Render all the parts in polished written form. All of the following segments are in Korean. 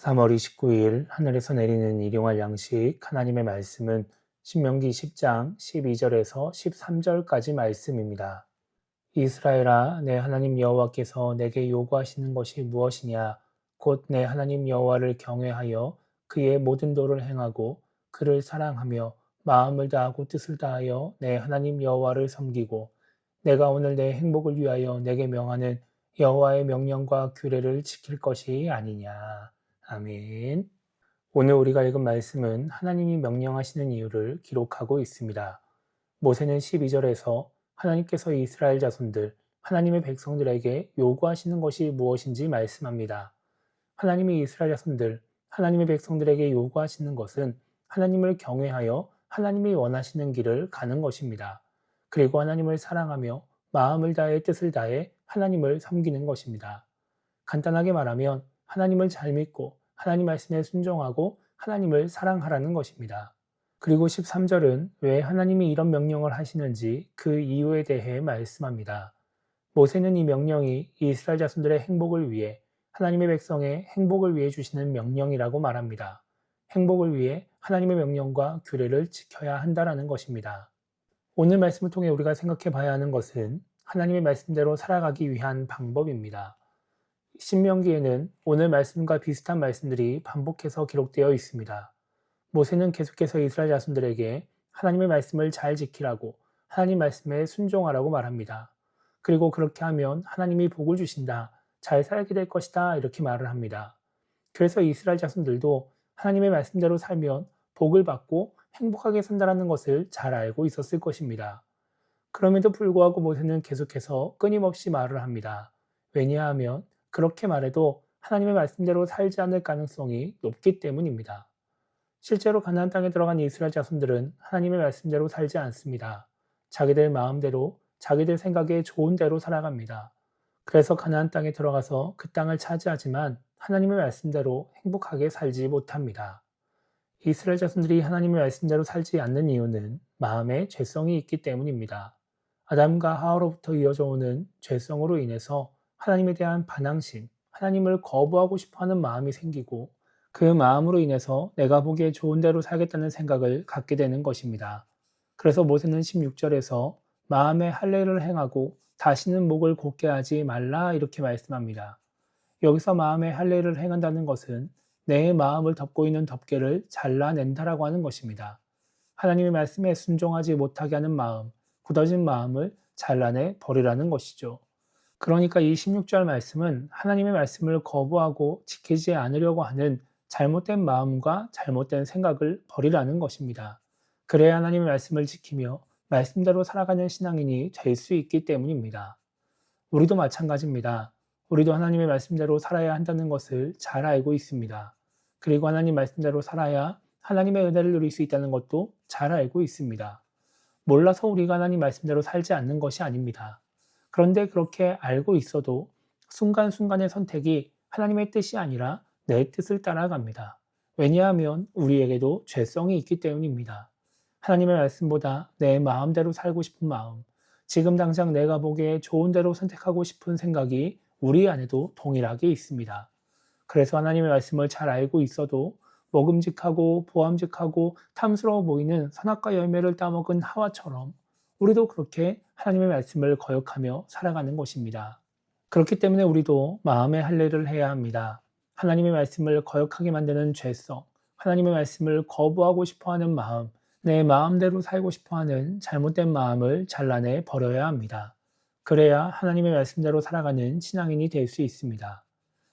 3월 29일 하늘에서 내리는 일용할 양식 하나님의 말씀은 신명기 10장 12절에서 13절까지 말씀입니다. 이스라엘아, 내 하나님 여호와께서 내게 요구하시는 것이 무엇이냐? 곧 내 하나님 여호와를 경외하여 그의 모든 도를 행하고 그를 사랑하며 마음을 다하고 뜻을 다하여 내 하나님 여호와를 섬기고 내가 오늘 내 행복을 위하여 내게 명하는 여호와의 명령과 규례를 지킬 것이 아니냐. 아멘. 오늘 우리가 읽은 말씀은 하나님이 명령하시는 이유를 기록하고 있습니다. 모세는 12절에서 하나님께서 이스라엘 자손들, 하나님의 백성들에게 요구하시는 것이 무엇인지 말씀합니다. 하나님이 이스라엘 자손들, 하나님의 백성들에게 요구하시는 것은 하나님을 경외하여 하나님이 원하시는 길을 가는 것입니다. 그리고 하나님을 사랑하며 마음을 다해 뜻을 다해 하나님을 섬기는 것입니다. 간단하게 말하면 하나님을 잘 믿고 하나님 말씀에 순종하고 하나님을 사랑하라는 것입니다. 그리고 13절은 왜 하나님이 이런 명령을 하시는지 그 이유에 대해 말씀합니다. 모세는 이 명령이 이스라엘 자손들의 행복을 위해 하나님의 백성의 행복을 위해 주시는 명령이라고 말합니다. 행복을 위해 하나님의 명령과 규례를 지켜야 한다는 것입니다. 오늘 말씀을 통해 우리가 생각해 봐야 하는 것은 하나님의 말씀대로 살아가기 위한 방법입니다. 신명기에는 오늘 말씀과 비슷한 말씀들이 반복해서 기록되어 있습니다. 모세는 계속해서 이스라엘 자손들에게 하나님의 말씀을 잘 지키라고 하나님 말씀에 순종하라고 말합니다. 그리고 그렇게 하면 하나님이 복을 주신다, 잘 살게 될 것이다 이렇게 말을 합니다. 그래서 이스라엘 자손들도 하나님의 말씀대로 살면 복을 받고 행복하게 산다는 것을 잘 알고 있었을 것입니다. 그럼에도 불구하고 모세는 계속해서 끊임없이 말을 합니다. 왜냐하면 그렇게 말해도 하나님의 말씀대로 살지 않을 가능성이 높기 때문입니다. 실제로 가나안 땅에 들어간 이스라엘 자손들은 하나님의 말씀대로 살지 않습니다. 자기들 마음대로, 자기들 생각에 좋은 대로 살아갑니다. 그래서 가나안 땅에 들어가서 그 땅을 차지하지만 하나님의 말씀대로 행복하게 살지 못합니다. 이스라엘 자손들이 하나님의 말씀대로 살지 않는 이유는 마음에 죄성이 있기 때문입니다. 아담과 하와로부터 이어져 오는 죄성으로 인해서 하나님에 대한 반항심, 하나님을 거부하고 싶어하는 마음이 생기고 그 마음으로 인해서 내가 보기에 좋은 대로 살겠다는 생각을 갖게 되는 것입니다. 그래서 모세는 16절에서 마음의 할례를 행하고 다시는 목을 곧게 하지 말라 이렇게 말씀합니다. 여기서 마음의 할례를 행한다는 것은 내 마음을 덮고 있는 덮개를 잘라낸다라고 하는 것입니다. 하나님의 말씀에 순종하지 못하게 하는 마음, 굳어진 마음을 잘라내 버리라는 것이죠. 그러니까 이 16절 말씀은 하나님의 말씀을 거부하고 지키지 않으려고 하는 잘못된 마음과 잘못된 생각을 버리라는 것입니다. 그래야 하나님의 말씀을 지키며 말씀대로 살아가는 신앙인이 될 수 있기 때문입니다. 우리도 마찬가지입니다. 우리도 하나님의 말씀대로 살아야 한다는 것을 잘 알고 있습니다. 그리고 하나님 말씀대로 살아야 하나님의 은혜를 누릴 수 있다는 것도 잘 알고 있습니다. 몰라서 우리가 하나님 말씀대로 살지 않는 것이 아닙니다. 그런데 그렇게 알고 있어도 순간순간의 선택이 하나님의 뜻이 아니라 내 뜻을 따라갑니다. 왜냐하면 우리에게도 죄성이 있기 때문입니다. 하나님의 말씀보다 내 마음대로 살고 싶은 마음, 지금 당장 내가 보기에 좋은 대로 선택하고 싶은 생각이 우리 안에도 동일하게 있습니다. 그래서 하나님의 말씀을 잘 알고 있어도 먹음직하고 보암직하고 탐스러워 보이는 선악과 열매를 따먹은 하와처럼 우리도 그렇게 하나님의 말씀을 거역하며 살아가는 것입니다. 그렇기 때문에 우리도 마음의 할례를 해야 합니다. 하나님의 말씀을 거역하게 만드는 죄성, 하나님의 말씀을 거부하고 싶어하는 마음, 내 마음대로 살고 싶어하는 잘못된 마음을 잘라내 버려야 합니다. 그래야 하나님의 말씀대로 살아가는 신앙인이 될 수 있습니다.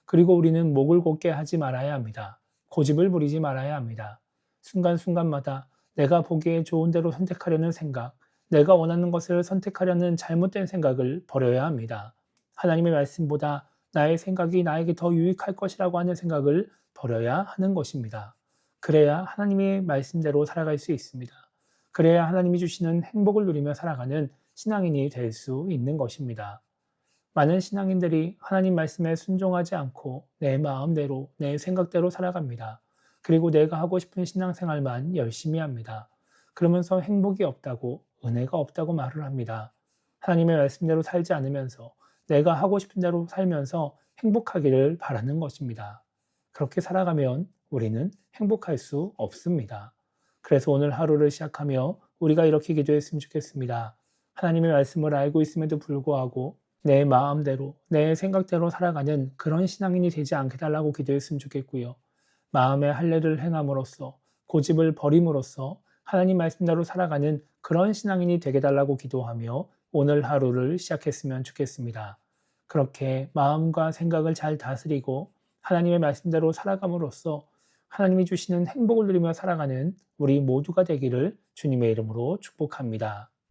그리고 우리는 목을 곧게 하지 말아야 합니다. 고집을 부리지 말아야 합니다. 순간순간마다 내가 보기에 좋은 대로 선택하려는 생각, 내가 원하는 것을 선택하려는 잘못된 생각을 버려야 합니다. 하나님의 말씀보다 나의 생각이 나에게 더 유익할 것이라고 하는 생각을 버려야 하는 것입니다. 그래야 하나님의 말씀대로 살아갈 수 있습니다. 그래야 하나님이 주시는 행복을 누리며 살아가는 신앙인이 될 수 있는 것입니다. 많은 신앙인들이 하나님 말씀에 순종하지 않고 내 마음대로, 내 생각대로 살아갑니다. 그리고 내가 하고 싶은 신앙생활만 열심히 합니다. 그러면서 행복이 없다고, 은혜가 없다고 말을 합니다. 하나님의 말씀대로 살지 않으면서 내가 하고 싶은 대로 살면서 행복하기를 바라는 것입니다. 그렇게 살아가면 우리는 행복할 수 없습니다. 그래서 오늘 하루를 시작하며 우리가 이렇게 기도했으면 좋겠습니다. 하나님의 말씀을 알고 있음에도 불구하고 내 마음대로, 내 생각대로 살아가는 그런 신앙인이 되지 않게 달라고 기도했으면 좋겠고요. 마음의 할례를 행함으로써, 고집을 버림으로써 하나님 말씀대로 살아가는 그런 신앙인이 되게 달라고 기도하며 오늘 하루를 시작했으면 좋겠습니다. 그렇게 마음과 생각을 잘 다스리고 하나님의 말씀대로 살아감으로써 하나님이 주시는 행복을 누리며 살아가는 우리 모두가 되기를 주님의 이름으로 축복합니다.